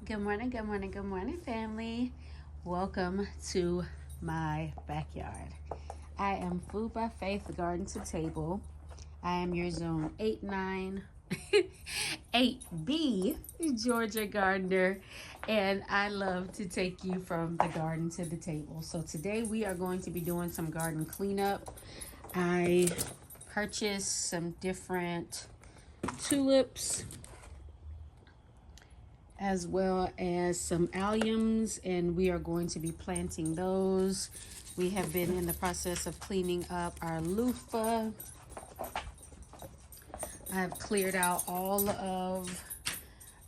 Good morning, good morning, good morning, family. Welcome to my backyard. I am Food by Faith, Garden to Table. I am your zone 8B Georgia gardener, and I love to take you from the garden to the table. So today we are going to be doing some garden cleanup. I purchased some different tulips as well as some alliums, and we are going to be planting those. We have been in the process of cleaning up our loofah. I've cleared out all of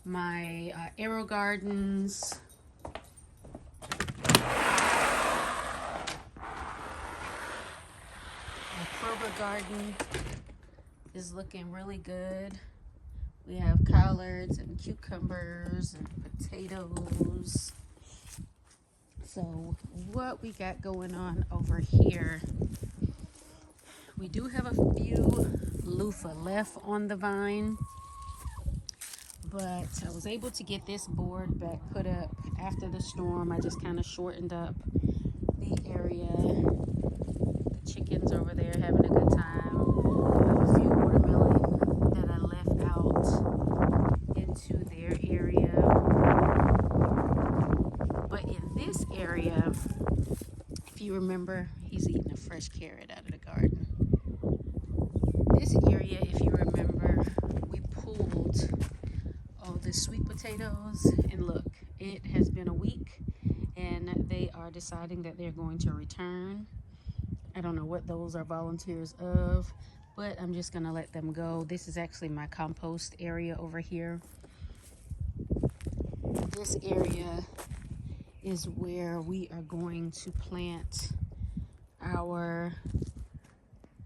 my arrow gardens. Our Kroger garden is looking really good. We have collards and cucumbers and potatoes. So what we got going on over here, we do have a few loofah left on the vine, but I was able to get this board back put up after the storm. I just kind of shortened up the area. The chickens over there having a good time. I have a few watermelon that I left out into their area. But in this area, if you remember, he's eating a fresh carrot out of the garden. This area, if you remember, we pulled all the sweet potatoes, and look, it has been a week and they are deciding that they're going to return. I don't know what those are volunteers of, but I'm just gonna let them go. This is actually my compost area over here. This area is where we are going to plant our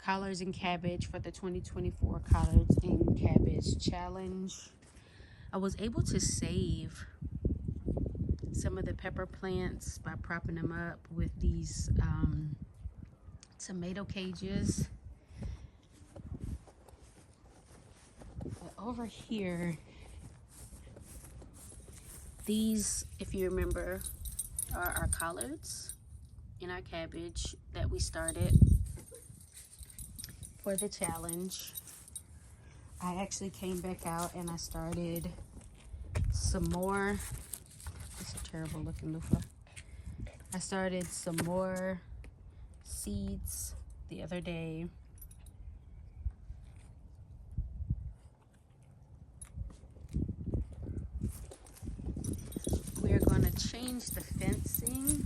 collards and cabbage for the 2024 collards and cabbage challenge. I was able to save some of the pepper plants by propping them up with these tomato cages. But over here, these, if you remember, are our collards and our cabbage that we started for the challenge. I actually came back out and I started some more. It's a terrible looking loofah. I started some more seeds the other day. We're going to change the fencing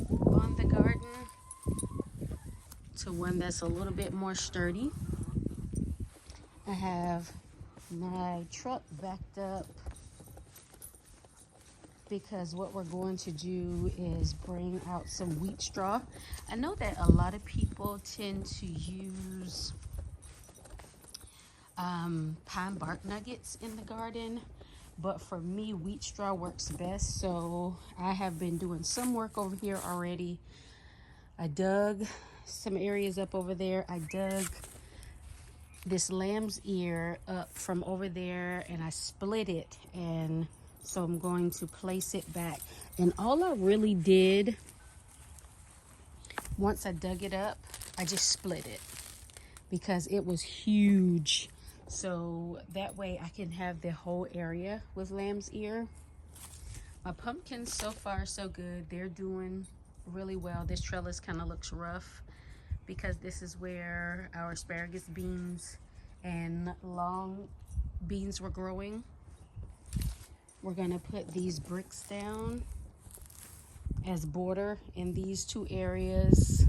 on the garden to one that's a little bit more sturdy. I have my truck backed up because what we're going to do is bring out some wheat straw. I know that a lot of people tend to use pine bark nuggets in the garden, but for me, wheat straw works best. So I have been doing some work over here already. I dug some areas up over there. I dug this lamb's ear up from over there and I split it, and so I'm going to place it back. And all I really did once I dug it up, I just split it because it was huge. So that way I can have the whole area with lamb's ear. My pumpkins, so far so good. They're doing really well. This trellis kind of looks rough because this is where our asparagus beans and long beans were growing. We're gonna put these bricks down as border in these two areas.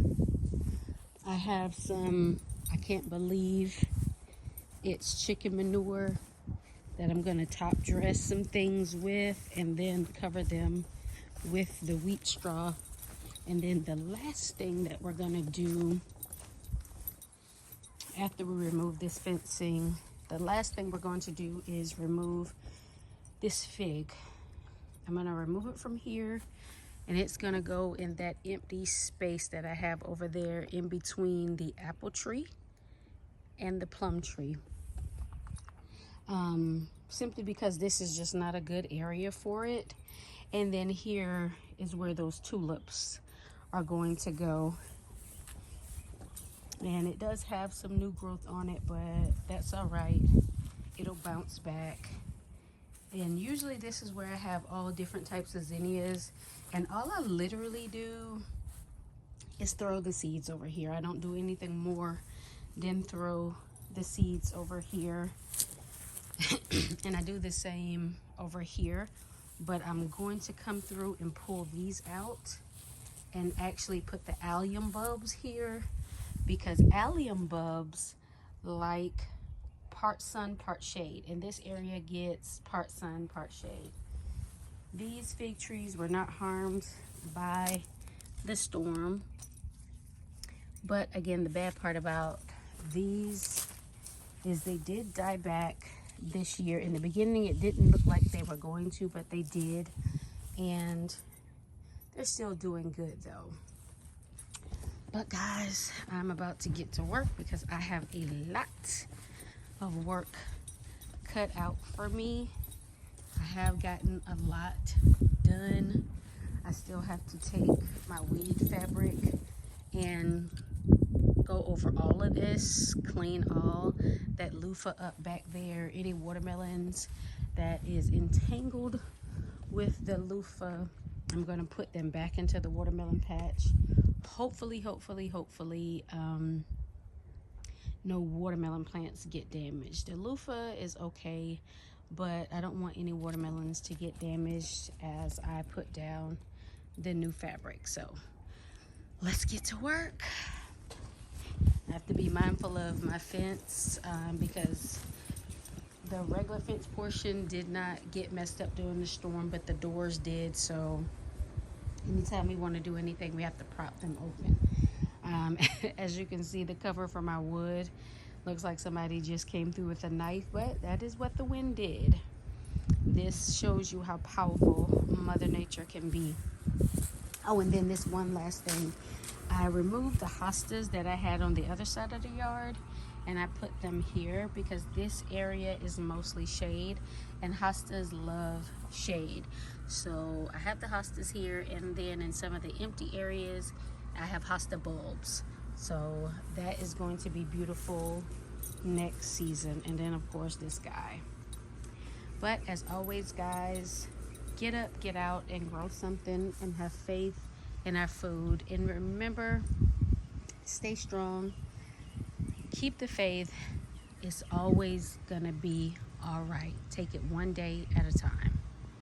I have some, I can't believe it's chicken manure that I'm gonna top dress some things with and then cover them with the wheat straw. And then the last thing that we're gonna do after we remove this fencing, the last thing we're going to do is remove this fig. I'm gonna remove it from here, and it's gonna go in that empty space that I have over there in between the apple tree and the plum tree. simply because this is just not a good area for it. And then here is where those tulips are going to go. And it does have some new growth on it, but that's all right. It'll bounce back. And usually this is where I have all different types of zinnias. And all I literally do is throw the seeds over here. I don't do anything more than throw the seeds over here. And I do the same over here. But I'm going to come through and pull these out and actually put the allium bulbs here, because allium bulbs like part sun, part shade, and this area gets part sun, part shade. These fig trees were not harmed by the storm, but again, the bad part about these is they did die back this year. In the beginning, it didn't look like they were going to, but they did, and they're still doing good though. But guys, I'm about to get to work because I have a lot of work cut out for me. I have gotten a lot done. I still have to take my weed fabric and go over all of this, clean all that loofah up back there, any watermelons that is entangled with the loofah. I'm going to put them back into the watermelon patch. Hopefully, no watermelon plants get damaged. The loofah is okay, but I don't want any watermelons to get damaged as I put down the new fabric. So let's get to work. I have to be mindful of my fence because the regular fence portion did not get messed up during the storm, but the doors did. So anytime we want to do anything, we have to prop them open. As you can see, the cover for my wood looks like somebody just came through with a knife, but that is what the wind did. This shows you how powerful Mother Nature can be. Oh, and then this one last thing. I removed the hostas that I had on the other side of the yard, and I put them here because this area is mostly shade, and hostas love shade. So I have the hostas here, and then in some of the empty areas, I have hosta bulbs. So that is going to be beautiful next season. And then of course this guy. But as always, guys, get up, get out, and grow something, and have faith in our food. And remember, stay strong, keep the faith. It's always gonna be all right. Take it one day at a time.